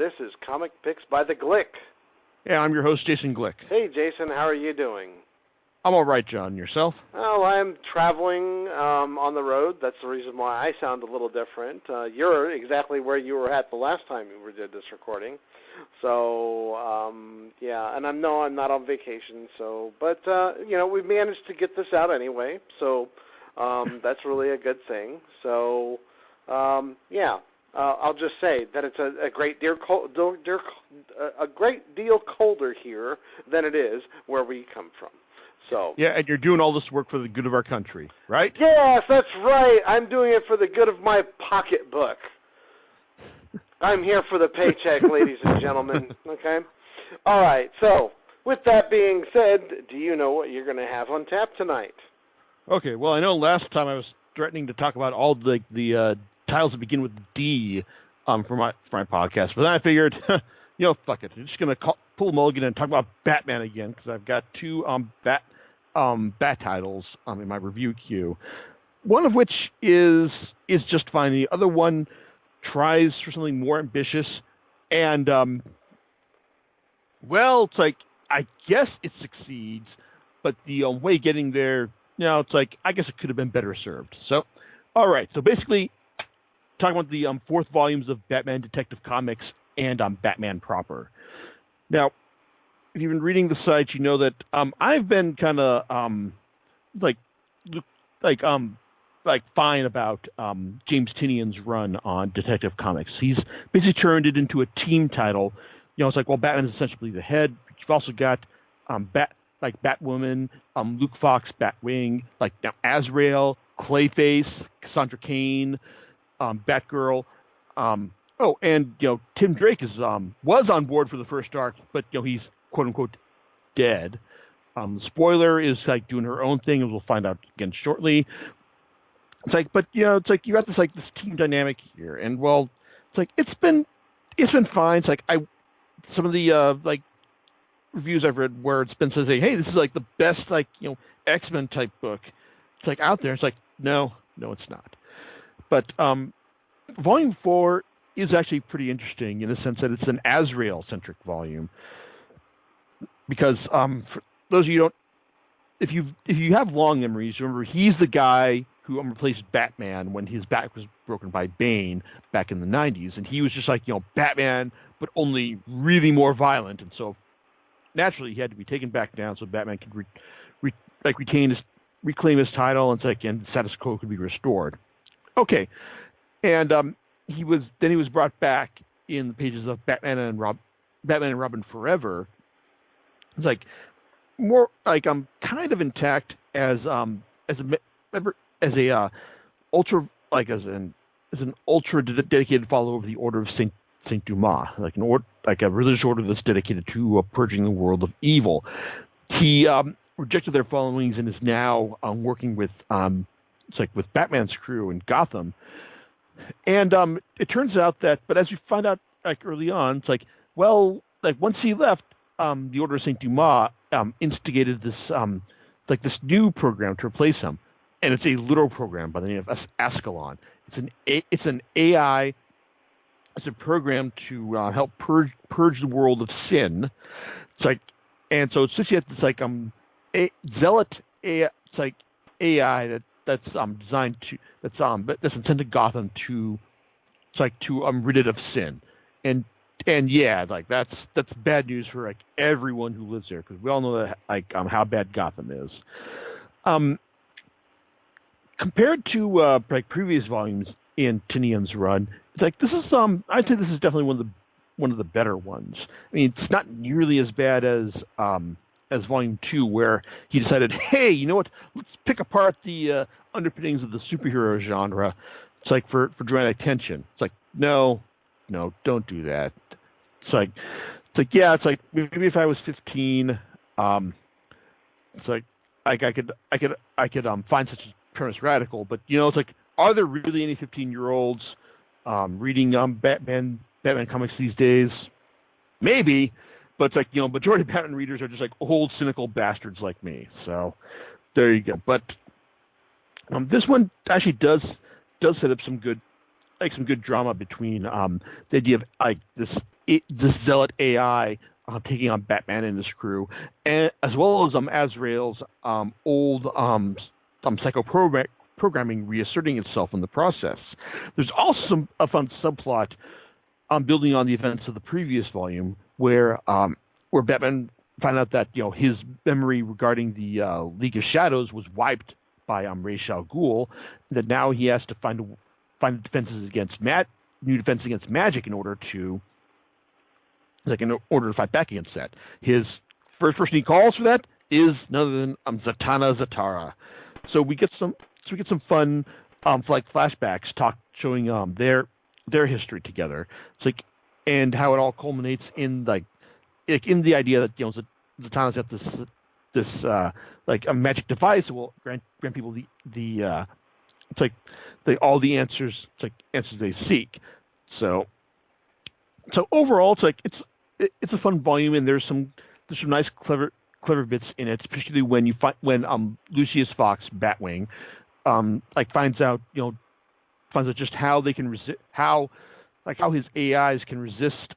This is Comic Picks by the Glick. Yeah, I'm your host, Jason Glick. Hey, Jason, how are you doing? I'm all right, John. Yourself? Oh, I'm traveling on the road. That's the reason why I sound a little different. You're exactly where you were at the last time we did this recording. So, yeah, and I'm not on vacation. So, but we've managed to get this out anyway. So, that's really a good thing. So, yeah. I'll just say that it's a great deal colder here than it is where we come from. So yeah, and you're doing all this work for the good of our country, right? Yes, that's right. I'm doing it for the good of my pocketbook. I'm here for the paycheck, ladies and gentlemen. Okay? All right. So with that being said, do you know what you're going to have on tap tonight? Okay. Well, I know last time I was threatening to talk about all the titles that begin with D for my podcast, but then I figured, fuck it. I'm just going to pull mulligan and talk about Batman again because I've got two Bat titles in my review queue. One of which is just fine. The other one tries for something more ambitious, and it's like I guess it succeeds, but the way getting there, it's like I guess it could have been better served. So, all right. So basically, talking about the fourth volumes of Batman Detective Comics and Batman proper. Now, if you've been reading the site, you know that I've been kind of fine about James Tynion's run on Detective Comics. He's basically turned it into a team title. It's like, well, Batman is essentially the head. But you've also got Batwoman, Luke Fox, Batwing, now Azrael, Clayface, Cassandra Cain, Batgirl. And Tim Drake was on board for the first arc, but he's quote unquote dead. Spoiler is doing her own thing, as we'll find out again shortly. It's like you got this this team dynamic here, and it's been fine. It's some of the reviews I've read where it's been says, hey, this is the best X-Men type book. It's out there. It's no, it's not. But Volume 4 is actually pretty interesting in the sense that it's an Azrael-centric volume. Because for those of you who don't, if you have long memories, remember he's the guy who replaced Batman when his back was broken by Bane back in the 90s, and he was just Batman, but only really more violent, and so naturally he had to be taken back down so Batman could reclaim his title, and and status quo could be restored. Okay, and he was brought back in the pages of Batman and Robin Forever. It's more kind of intact as an ultra dedicated follower of the Order of Saint Dumas, a religious order that's dedicated to purging the world of evil. He rejected their followings and is now working with with Batman's crew in Gotham. And it turns out that, but as you find out early on, once he left, the Order of Saint Dumas instigated this this new program to replace him, and it's a literal program by the name of Ascalon. It's an AI. It's a program to help purge the world of sin. And so it's just this zealot AI. That's designed to that's intended Gotham to rid it of sin, and yeah, that's bad news for everyone who lives there, because we all know that how bad Gotham is. Compared to previous volumes in Tynion's run, it's this is I'd say this is definitely one of the better ones. I mean, it's not nearly as bad as Volume 2, where he decided, hey, you know what? Let's pick apart the underpinnings of the superhero genre. It's for dramatic tension. It's no, don't do that. It's maybe if I was 15, I could find such a premise radical, but are there really any 15-year-olds reading Batman comics these days? Maybe. But majority of Batman readers are just old, cynical bastards like me. So there you go. But this one actually does set up some good drama between the idea of this this zealot AI taking on Batman and his crew, and as well as Azrael's old psycho programming reasserting itself in the process. There's also a fun subplot building on the events of the previous volume, where Batman found out that his memory regarding the League of Shadows was wiped by Ra's al Ghul, that now he has to find defenses against new defense against magic in order to fight back against that. His first person he calls for that is none other than Zatanna Zatara. So we get some fun flashbacks showing their history together. It's and how it all culminates in in the idea that Zatanna's got this a magic device that will grant people the all the answers answers they seek. So overall it's a fun volume, and there's some nice clever bits in it, particularly when Lucius Fox Batwing finds out just how they can resist how his AIs can resist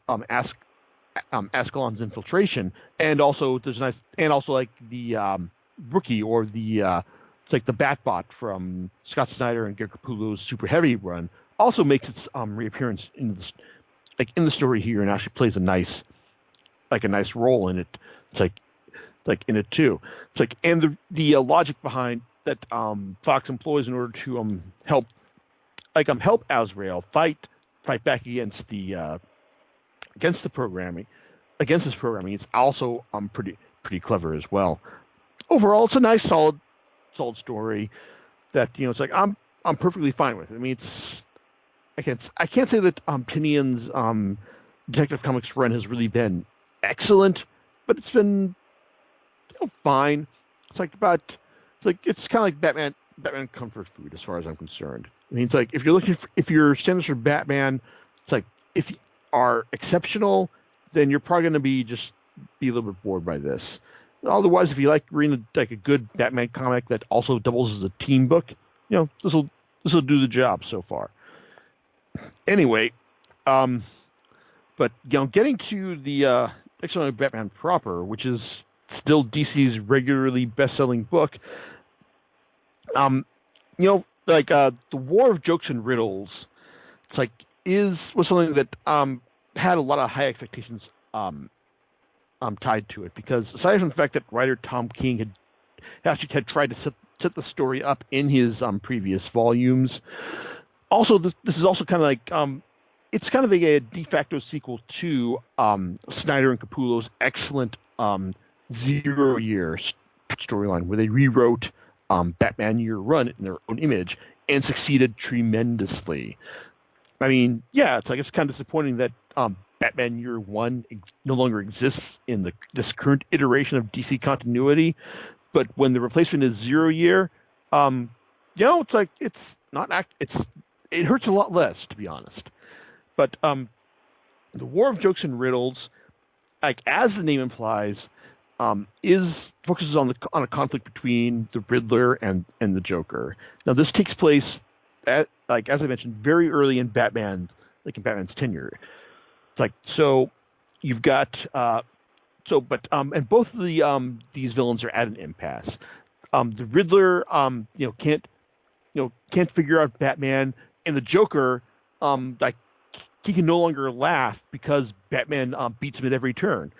Ascalon's infiltration, and also there's the rookie, or the the Batbot from Scott Snyder and Gary Capullo's Super Heavy run also makes its reappearance in the story here, and actually plays a nice role in it. It's in it too. And the logic behind that Fox employs in order to help Azrael fight back against this programming is also pretty clever as well. Overall, it's a nice solid story that I'm perfectly fine with. I mean, I can't say that Tinian's Detective Comics run has really been excellent, but it's been fine. It's kind of like Batman comfort food as far as I'm concerned. I mean, if your standards for Batman, if you are exceptional, then you're probably going to be a little bit bored by this. Otherwise, if you like reading a good Batman comic that also doubles as a team book, this will do the job so far. Anyway, but getting to the Extraordinary Batman proper, which is still DC's regularly best-selling book, the War of Jokes and Riddles, was something that had a lot of high expectations tied to it, because aside from the fact that writer Tom King had tried to set the story up in his previous volumes, also this is also kind of it's kind of a de facto sequel to Snyder and Capullo's excellent 0 Year storyline, where they rewrote Batman Year Run in their own image and succeeded tremendously. I mean, yeah, it's kind of disappointing that Batman Year One no longer exists in this current iteration of DC continuity, but when the replacement is 0 Year, it hurts a lot less, to be honest. But the War of Jokes and Riddles, as the name implies, focuses on a conflict between the Riddler and the Joker. Now, this takes place as I mentioned, very early in Batman's tenure. So you've got and both of these villains are at an impasse. The Riddler can't figure out Batman, and the Joker he can no longer laugh because Batman beats him at every turn.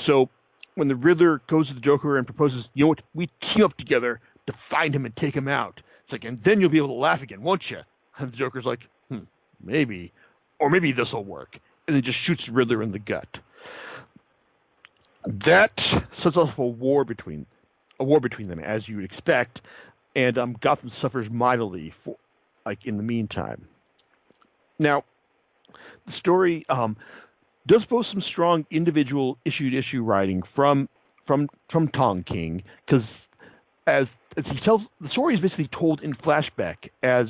So when the Riddler goes to the Joker and proposes, we team up together to find him and take him out. It's and then you'll be able to laugh again, won't you? And the Joker's maybe, or maybe this will work, and then just shoots the Riddler in the gut. That sets off a war between them, as you would expect, and Gotham suffers mightily in the meantime. Now, the story does boast some strong individual issue writing from Tom King, because as he tells, the story is basically told in flashback as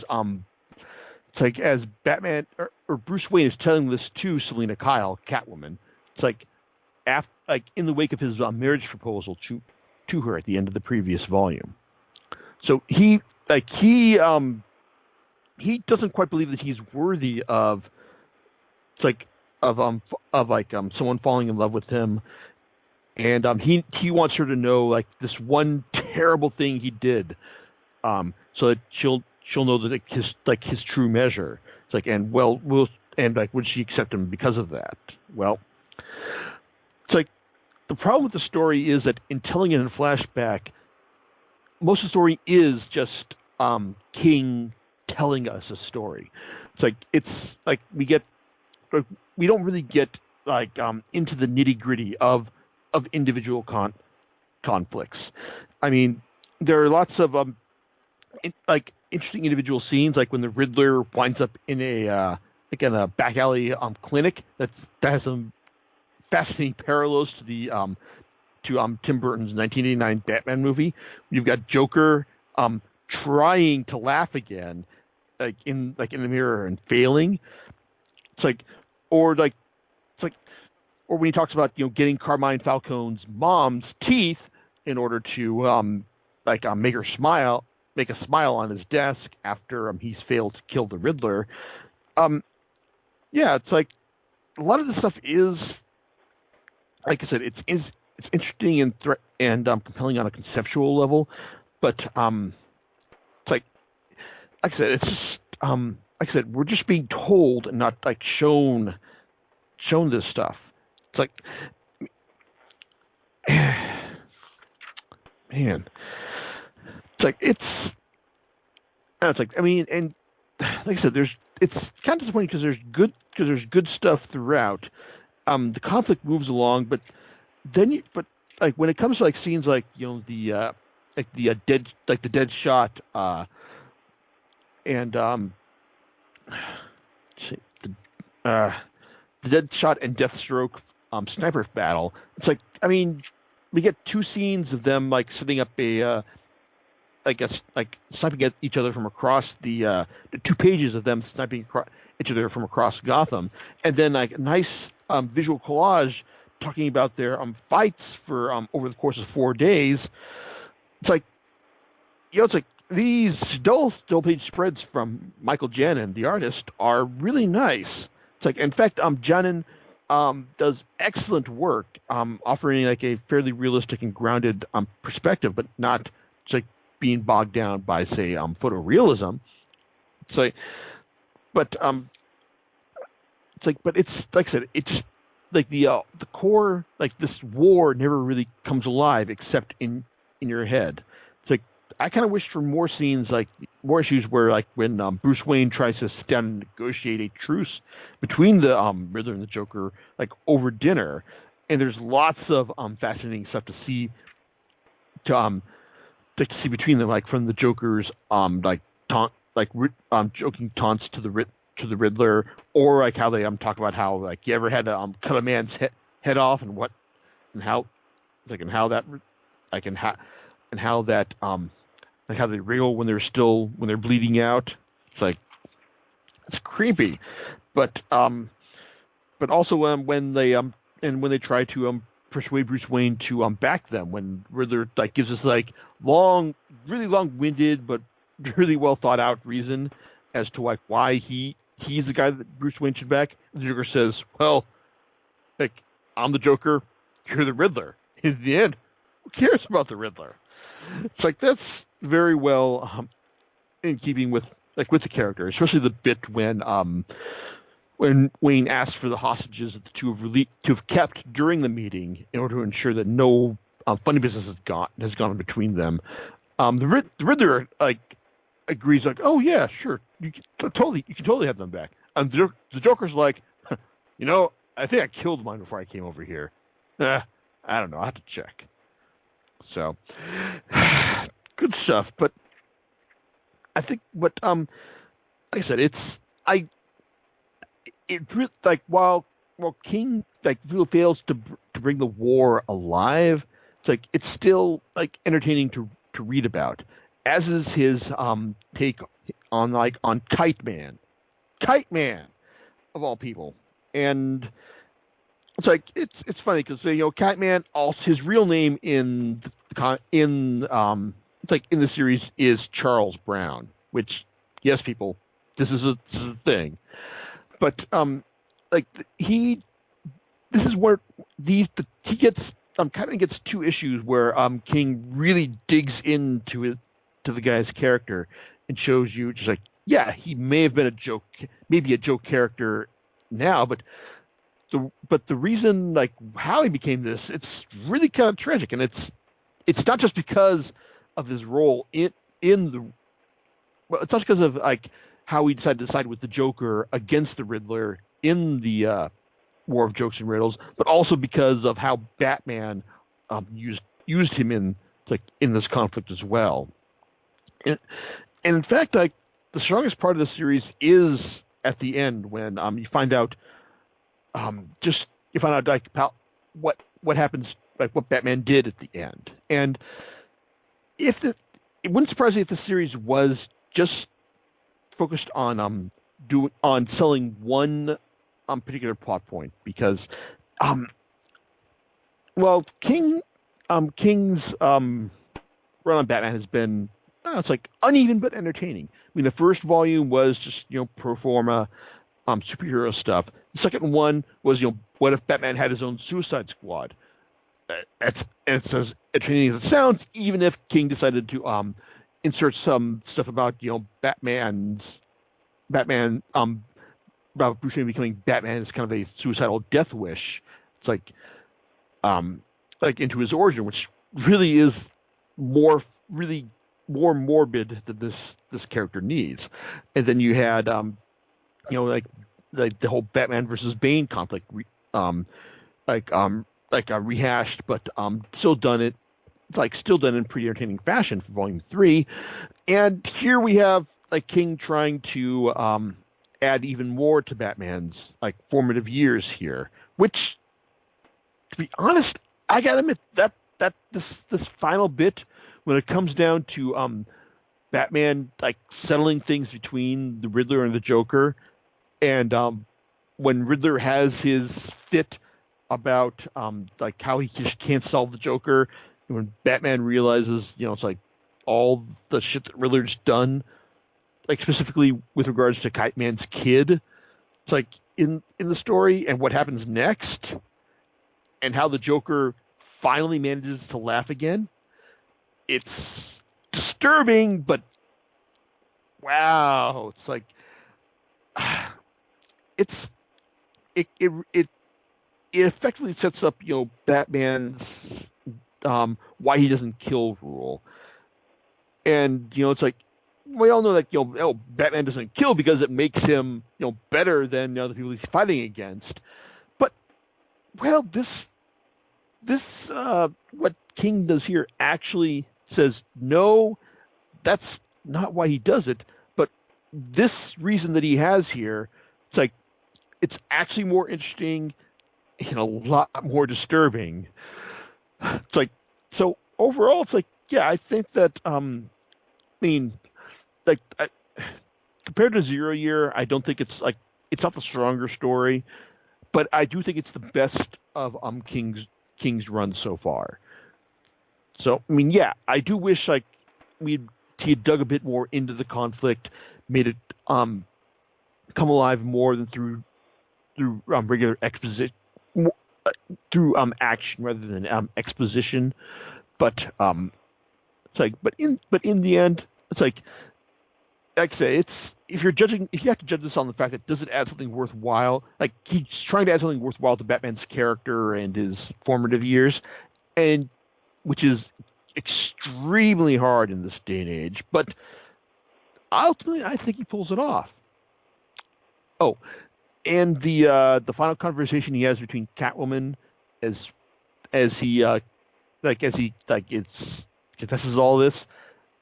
as Batman or Bruce Wayne is telling this to Selina Kyle, Catwoman. It's in the wake of his marriage proposal to her at the end of the previous volume. So he doesn't quite believe that he's worthy of someone falling in love with him, and he wants her to know like this one terrible thing he did, so that she'll know that his true measure. It's like, and would she accept him because of that? Well, it's like the problem with the story is that in telling it in flashback, most of the story is just King telling us a story. It's like we don't really get into the nitty gritty of individual conflicts. I mean, there are lots of interesting individual scenes, like when the Riddler winds up in a back alley clinic that has some fascinating parallels to Tim Burton's 1989 Batman movie. You've got Joker trying to laugh again, in the mirror and failing. Or when he talks about getting Carmine Falcone's mom's teeth in order to make a smile on his desk after he's failed to kill the Riddler. It's like a lot of this stuff is, like I said, it's interesting and compelling on a conceptual level, but it's like I said, it's just like I said, we're just being told and not shown this stuff. It's like, man, it's like I mean, and like I said, it's kind of disappointing because there's good stuff throughout. The conflict moves along, but when it comes to scenes the dead shot and the dead shot and Deathstroke sniper battle. It's like, I mean, we get two scenes of them setting up sniping at each other from across the 2 pages of them sniping each other from across Gotham, and then a nice visual collage talking about their fights for over the course of 4 days. It's like, it's like these still page spreads from Michael Janin, the artist, are really nice. It's like, in fact, Janin does excellent work, offering a fairly realistic and grounded perspective, but not being bogged down by, say, photorealism. It's like, but it's like I said, it's like the core, this war never really comes alive except in your head. It's like, I kind of wish for more scenes, more issues where when Bruce Wayne tries to sit down and negotiate a truce between the Riddler and the Joker over dinner, and there's lots of fascinating stuff to see between them, from the Joker's joking taunts to the Riddler, or how they talk about how you ever had to cut a man's head off and how they wriggle when they're bleeding out. It's creepy, but also when they try to persuade Bruce Wayne to back them, when Riddler gives us really long-winded but really well thought out reason as to why he's the guy that Bruce Wayne should back. The Joker says, "Well, I'm the Joker, you're the Riddler." In the end, who cares about the Riddler? It's that's very well in keeping with the character, especially the bit when Wayne asked for the hostages that the two have kept during the meeting in order to ensure that no funny business has gone between them. The Riddler agrees, "Oh yeah, sure, you can totally have them back." And the Joker's like, I think I killed mine before I came over here. I don't know, I have to check. So, good stuff. But I think what like I said, while King really fails to bring the war alive, it's still entertaining to read about, as is his take on Kite Man of all people. And it's funny because Kite Man, also his real name in the series is Charles Brown, which, yes, people, this is a thing. But like he this is where he gets kind of gets two issues where King really digs into the guy's character and shows you just like, yeah, he may have been maybe a joke character now, but the reason like how he became this, it's really kind of tragic, and it's not just because of his role it's not because of like how he decided to side with the Joker against the Riddler in the War of Jokes and Riddles, but also because of how Batman used him in this conflict as well. And in fact, like the strongest part of the series is at the end when you find out like what happens, like what Batman did at the end. And it wouldn't surprise me if the series was just focused on selling one particular plot point, because King's run on Batman has been it's like uneven but entertaining. I mean, the first volume was just pro forma superhero stuff. The second one was what if Batman had his own Suicide Squad? It's as entertaining as it sounds, even if King decided to insert some stuff about Batman about Bruce Wayne becoming Batman is kind of a suicidal death wish. It's like into his origin, which really is more morbid than this character needs. And then you had like the whole Batman versus Bane conflict, rehashed, but still done in pretty entertaining fashion for Volume 3. And here we have like King trying to add even more to Batman's formative years here, which, to be honest, I gotta admit that this final bit, when it comes down to Batman settling things between the Riddler and the Joker, and when Riddler has his fit about how he just can't solve the Joker, and when Batman realizes it's like all the shit that Riddler's done, specifically with regards to Kite Man's kid, it's like in the story, and what happens next, and how the Joker finally manages to laugh again. It's disturbing, but wow, it's like it effectively sets up Batman's why he doesn't kill rule, and it's like we all know that Batman doesn't kill because it makes him better than the people he's fighting against. But this what King does here actually says no, that's not why he does it. But this reason that he has here, it's actually more interesting and a lot more disturbing. So overall, I think that compared to Zero Year, I don't think it's not the stronger story, but I do think it's the best of King's run so far. So I do wish he had dug a bit more into the conflict, made it come alive more than through regular exposition, through action rather than exposition. But but in the end, it's like I say, if you have to judge this on the fact that does it add something worthwhile, he's trying to add something worthwhile to Batman's character and his formative years, and which is extremely hard in this day and age. But ultimately, I think he pulls it off. Oh, and the final conversation he has between Catwoman as he confesses all this,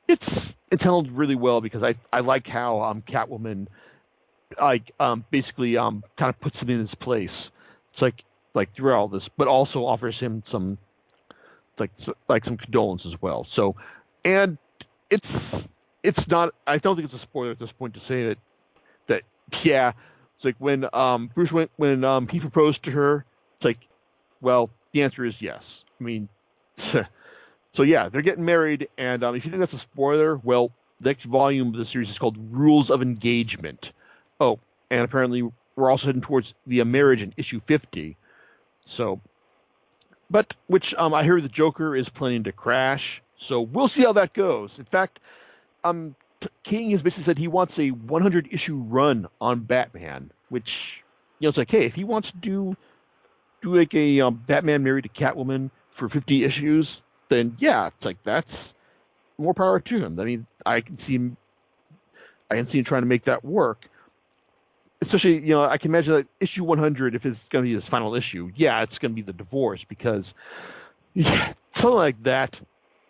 it's handled really well, because I like how Catwoman basically kind of puts him in his place. It's like throughout all this, but also offers him some some condolence as well. So, and it's not, I don't think it's a spoiler at this point to say that yeah, it's like when Bruce when he proposed to her, it's well, the answer is yes. I mean, so yeah, they're getting married, and if you think that's a spoiler, well, the next volume of the series is called Rules of Engagement. Oh, and apparently we're also heading towards the marriage in issue 50. So, but which I hear the Joker is planning to crash. So we'll see how that goes. In fact, King has basically said he wants a 100 issue run on Batman, which it's like, hey, if he wants to do like a Batman married to Catwoman for 50 issues, then yeah, it's like that's more power to him. I mean, I can see him trying to make that work. Especially, I can imagine that issue 100, if it's going to be his final issue, yeah, it's going to be the divorce because something like that,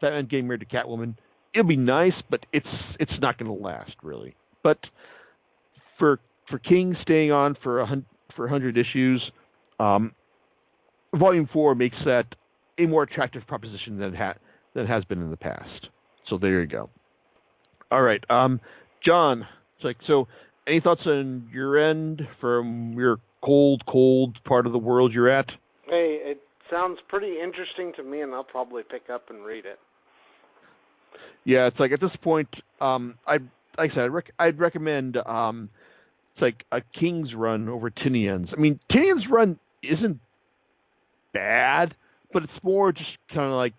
Batman getting married to Catwoman, it'll be nice, but it's not going to last really. But for King staying on for 100 issues, Volume 4 makes that a more attractive proposition than it has been in the past. So there you go. All right, John. It's like, so any thoughts on your end from your cold part of the world you're at? Hey, it sounds pretty interesting to me, and I'll probably pick up and read it. Yeah, it's like at this point, I'd recommend it's like a King's run over Tinian's. I mean, Tinian's run isn't bad, but it's more just kind of like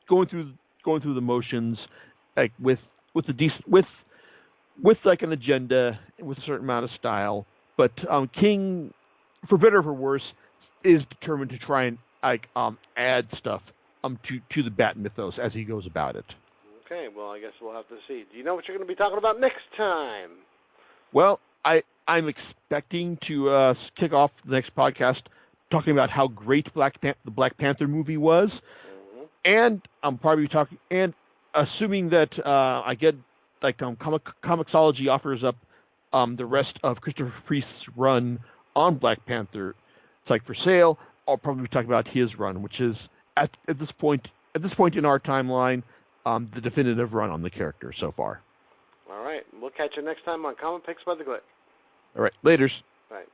going through the motions, like with like an agenda, with a certain amount of style. But King, for better or for worse, is determined to try and add stuff to the Bat mythos as he goes about it. Okay, well, I guess we'll have to see. Do you know what you're going to be talking about next time? Well, I'm expecting to kick off the next podcast talking about how great the Black Panther movie was, and I'm probably talking, and assuming that I get like Comixology offers up the rest of Christopher Priest's run on Black Panther, it's like for sale. I'll probably be talking about his run, which is at this point in our timeline, the definitive run on the character so far. All right, we'll catch you next time on Comic Picks by the Glick. All right, laters. All right.